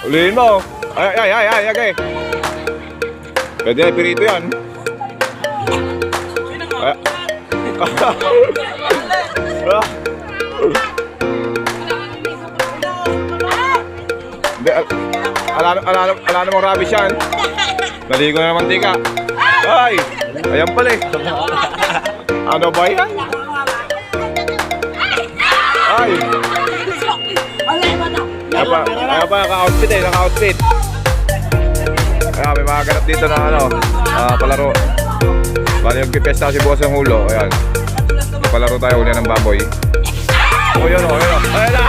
Ulihin mo. Ay, okay. Pwede na, pirito yan. Ay. Hindi, ala namang rabies yan. Naligo na naman tika. Ay, ayan pala eh. Ano ba yan? Ay. Kaya pa, naka-outfit eh, naka-outfit. Kaya may mga ganap dito na ano, palaro. Bali yung pipesta si Boss ng Hulo, ayan. Palaro tayo ulit ng baboy. O yun o, yun o. Ayan na!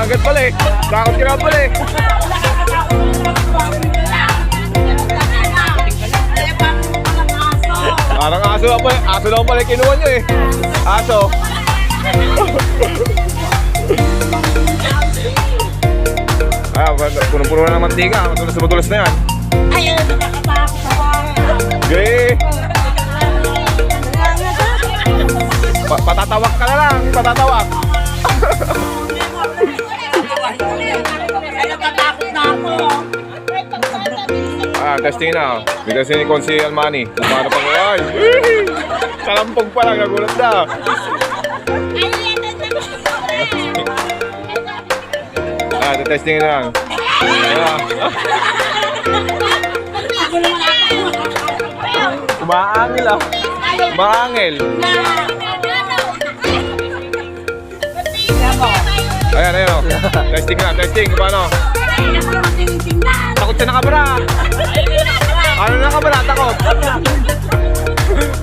Agad pala eh. Takot ka na pala eh. Parang aso na pala. Aso lang pala kinuha nyo eh. Aso. Ayan, punong-puno na ng mantika. Matulas na yan. Ayun, nakakatakot sa bahay. Okay. Patatawak ka na lang. Patatawak. Natatakot na ako. Testing na. Dito si Nicole si Almani. Paano pang ay? Salampog pa lang. Nagulat na. Testing na lang. Umaangil ah. Umaangil. Ayan o. Testing na, testing. Paano? Takot siya nakabara. Ano nakabara? Takot.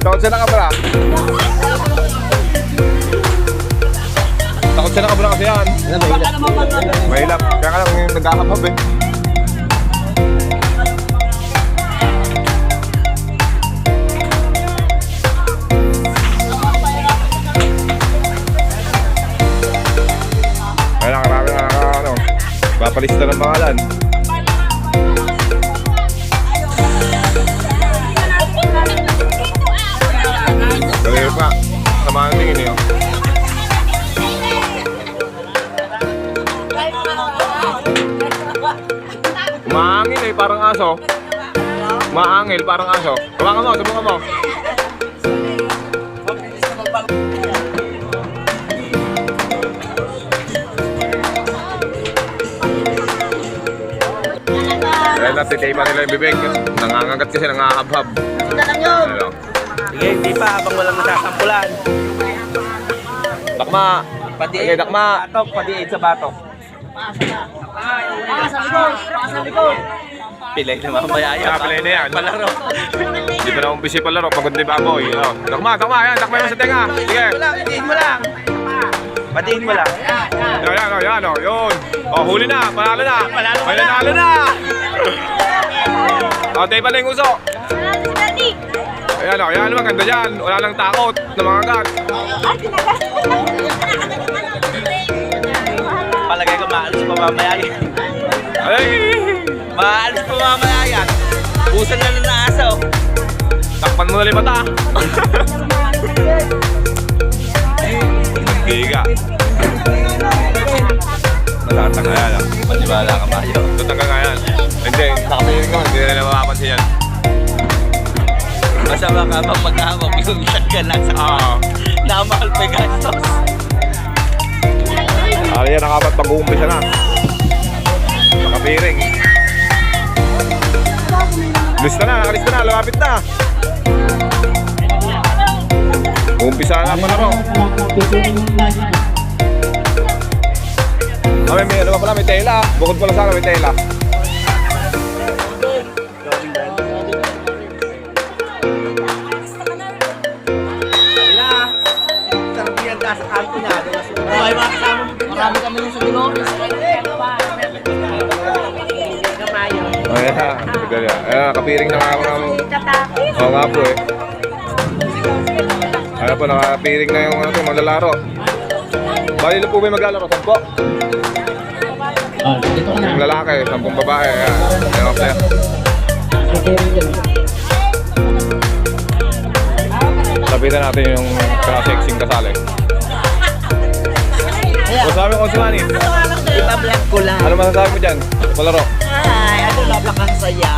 Takot siya nakabara. Takot siya nakabara kasi yan. Mahilap. Kaya ka lang yung nagkakapab eh. Papalista ng pangalan. Kaliyo pa. Samahan ng tingin niyo. Umaangil eh, parang aso. Umaangil, parang aso. Subukan mo, subukan mo. Dahil natitay pa nila yung bibig. Nangangagat kasi, nangahabhab. Ano? Sige, hindi pa habang walang nasasampulan. Dakma! Padiin. Okay, dakma! Batok, padiin sa batok. Sa likod. Pilay na mamaya yan. Pilay na yan. Palaro. Hindi pa na umpisi palaro. Pagod na yung baboy. Dakma, dakma! Yan, dakma mo sa tenga. Sige! Padiin mo lang. Padiin mo lang. Yan, yun. Huli na. Panalo na. May nanalo na. Tayo pa na yung uso. Ayan, maganda dyan. Wala nang takot na mga gat. Palagay ko maalis pa mamaya yan. Ay! Maalis pa mamaya yan. Busan na ng aso. Takpan mo na rin mata. Higa. Matatang nga yan. Matibala ka mayo. Tutang nga yan. Hindi, nakapiling naman. Hindi na mapapansin yan. Masama ka pa pag-awag yung ka na sa namahal pa gastos. Yan, nakapat pag-uumpisa na. Nakapiring. Lista na, nakalista na. Lumapit na. Uumpisa na pa na ro. May ano pala, may tela. Bukod pala sana, may tela. Sarap yan sa kanto niya. Okay, mga kasama mo. Marami kami rin sa Dolores. Ayan, kapiring na nga mga. Oo nga po eh. Ayan po, nakapiring na yung mga lalaro. Bali na po ba yung maglalaro? 10? Yung lalaki, 10 babae. Ayan, ayan ako player. Sabitan natin yung sexing kasali. O sabi ko si Manny, Ipa-vlog ko lang. ano masasabi mo dyan? Palaro. Ay, ano labang saya.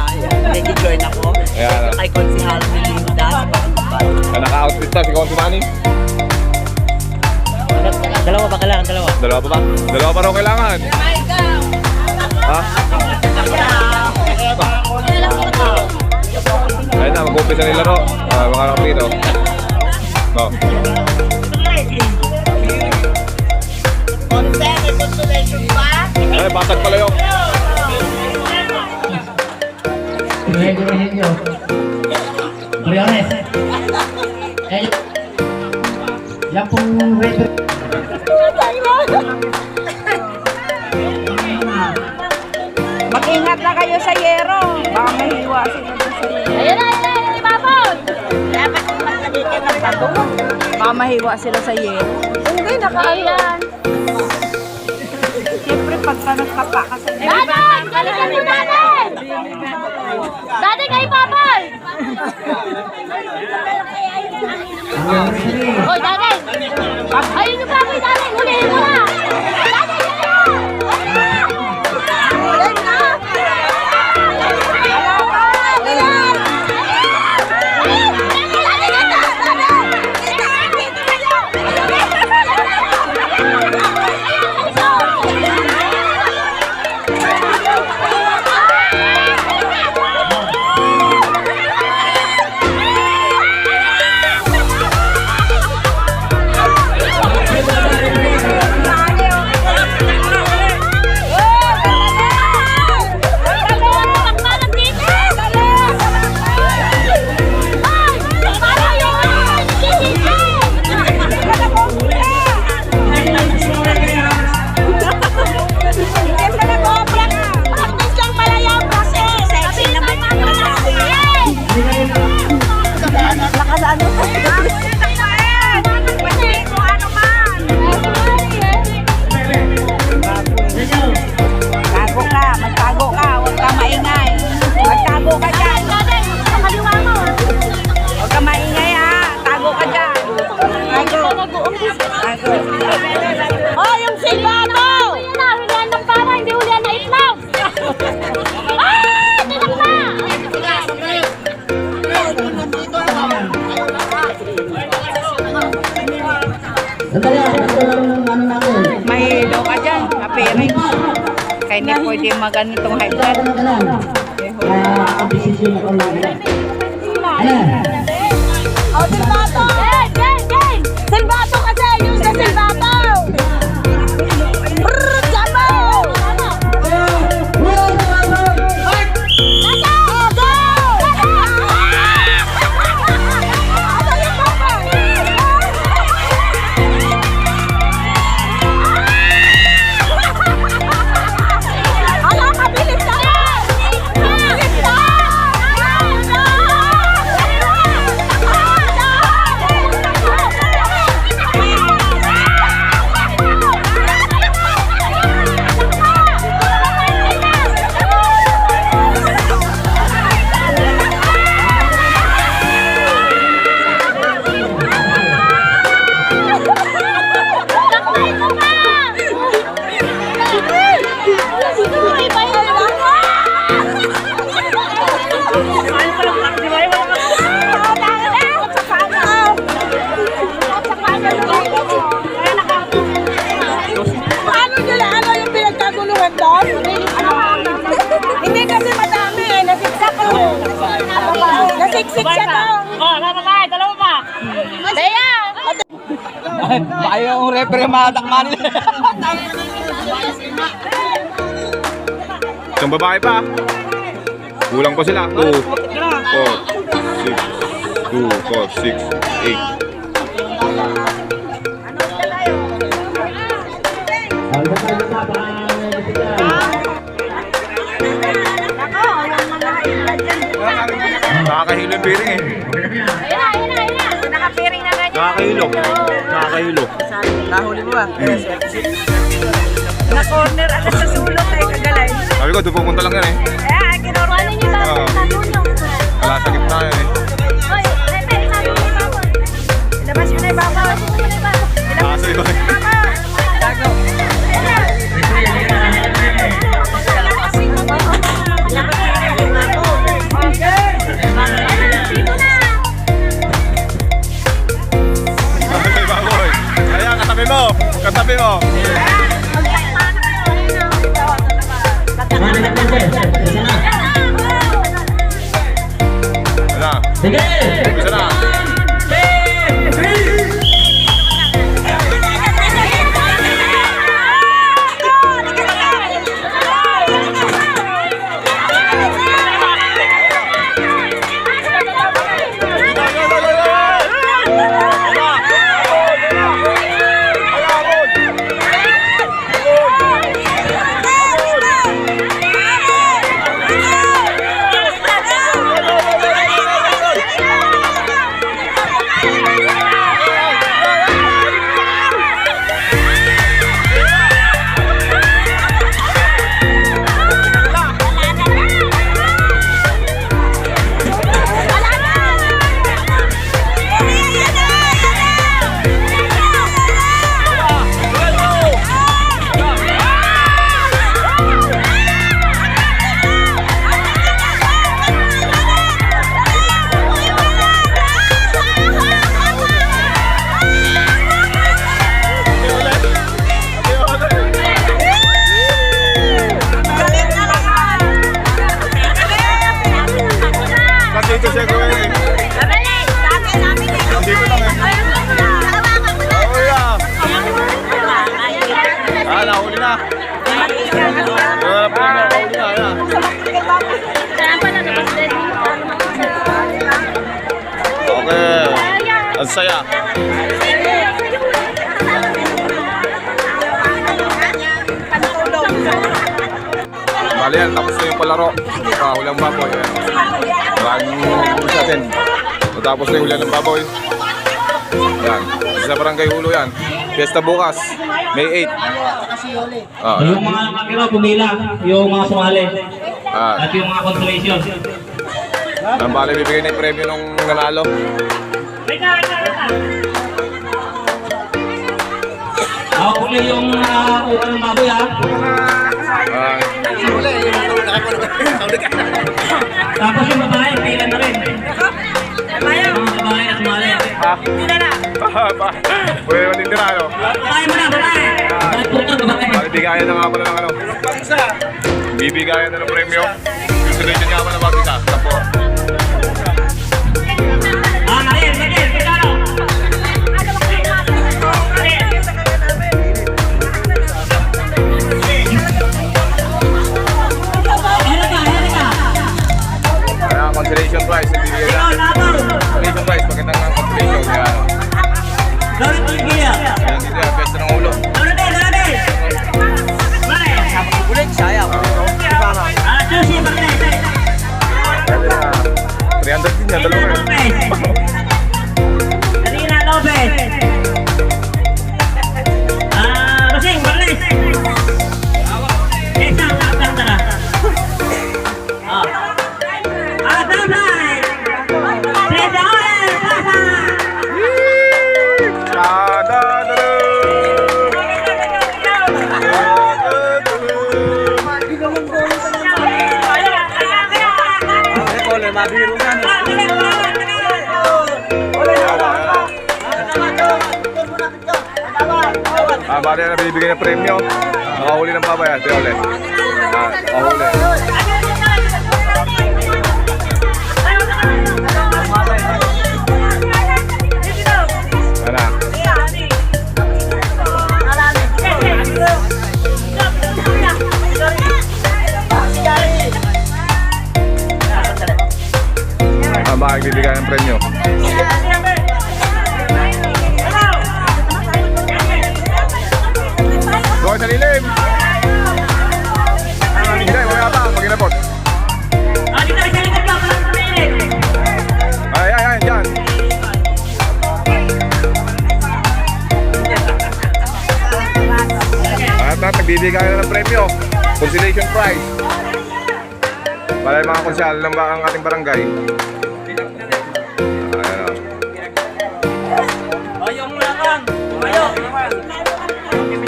Nag-join ako. Ayan. Kay Konsihal Melinda. Naka-outfit na si Konsi Manny. Dalawa ba kailangan? Dalawa. Dalawa pa ba? Dalawa pa raw kailangan. Ha? Ayun na, mag-umpisa nila ro. Mga kapito. No. Ay, basag pala yung. Gawin nyo. Briones. Yan pong red. Mag-ingat na kayo sa yero. Baka mahiwa sila doon sa yero. Ayun na, ibabon! Dapat makakadito ng tato. Baka mahiwa sila sa yero. Hindi, Ayan. Siyempre, pagka nagkapa ka sa yero. Daday! Galitan mo natin! Daday kayo, babol! Hoy, daday! Ayun yung baboy, daday! Hulihin mo na! Daday, Tago ka, magtago ka, huwag ka maingay. Magtago ka dyan. daday! Sa kaliwa mo! Huwag ka maingay ha, tago ka dyan. Tago. Tago. Oh, yung silbato! Ayan na, hulihan ng para, hindi hulihan na itlog! Ah! Tinak na! Sandali ako. Ito lang yung ano natin. Mahilo ka dyan, kapiring. Kaya hindi pwede maganitong high blood. Ano ka lang? Ang desisyon ako lang. Ayan. Oh, silbato! Game, game, game! Silbato kasi! Use the silbato! Brrrr! Jamo! Nasa! Oh, go! Asa yung papa? Ala, mabilis na! Mabilis na! Ano nila? Ano yung pinagkaguluhan doon? Hindi kasi madami eh. Nasiksak ko. Nasiksik siya doon. Oh, nakakay, dalawa pa. Daya! Baka yung referee matakma nila. Isang babae pa. Kulang pa sila. 2, 4, 6, 8. Ang tayo na pa. Nakakahilo yung piring eh. Nakapiring na ganyan. Nakakahilo. Nakakahilo. Nahuli mo ba? Na-corner agad sa sulok ay kagalay. Sabi ko, doon pupunta lang yan eh. Eh, kinorder. Ano niyo ba? Tago niyo. Wala sa gitna yan eh. Hoy, Pepe, tago niyo ba? Ilabas yun na yung babaw. Kaso yun. Katabi baboy. Ayan, katabi mo. Katabi mo. Mana nak sir? Bisa na. Ano? Sige. Bisa na. Dito siya gawin. Dito lang eh. Oh yeah. Ah, nahuli na. Nahuli na. Ayan. Okay. Ang saya. Bali yan, tapos na yung palaro. Hulang baboy. Maraming sa atin. Tapos na yung hulang ng baboy. Yan. Sa barangay Hulo yan. Fiesta bukas, May 8. Yung mga makiro pumila, yung mga sumali. At yung mga consolation. Ang bali bibigay na yung premyo nung nanalo. Ako puli yung ulan ng baboy ha. Tapos yung babae, pila na rin. Yung mga babae na sumali. Pwede naman din tira, ano? Babae mo na, babae! Bali bigayan na nga pala ng ano. Bibigayan na ng premyo. Consolation nga pala bag isa. Tapo. Marin, Pagkano? Kaya consolation prize, hindi bigay na. Consolation prize, magandang ng consolation. Kaya ano. Ayan dito yung Fiesta ng Hulo. Ulit saya. Pwede na. 300 din yan, dalawa kayo. Mabiro na. Bali na bibigyan ng premyo. Nakahuli ng babayan. Ito ulit. Nakahuli. Bakit bibigyan ng premyo? Go sa lilim! Hindi, mamaya pa, pag-inabot. Ay, dyan. At nagbibigay na ng premyo. Consolation prize. Para yung mga konsyal ng ang ating barangay. Ayan o. Ayaw mo lang. Ayaw.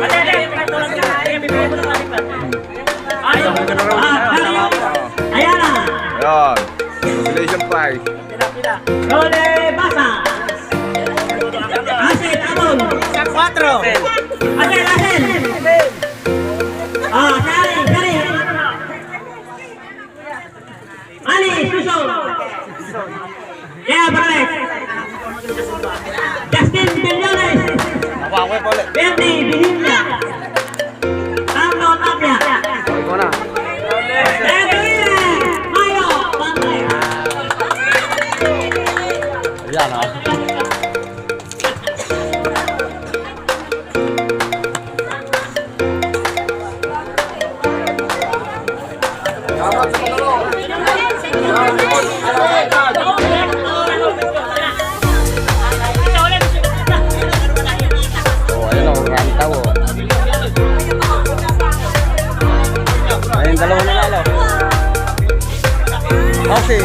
Ayan na. Ayan. Consolation prize. Rode Basa. Asen, Amon. 4. Asen. Kari. Ali, Suso. Yeah, Barret. Justin Billones. Bernie Bihinda. Pablo Tapia. Mayo Pantay. Ayan ha. Ayun o, rantaw o. Ayun, dalawa na lalo. Okay.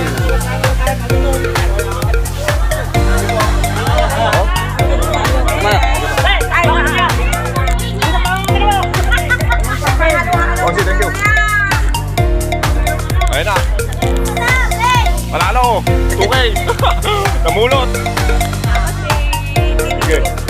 Bossy, thank you. Ayun na. Panalo. 2K. Namulot. Sige.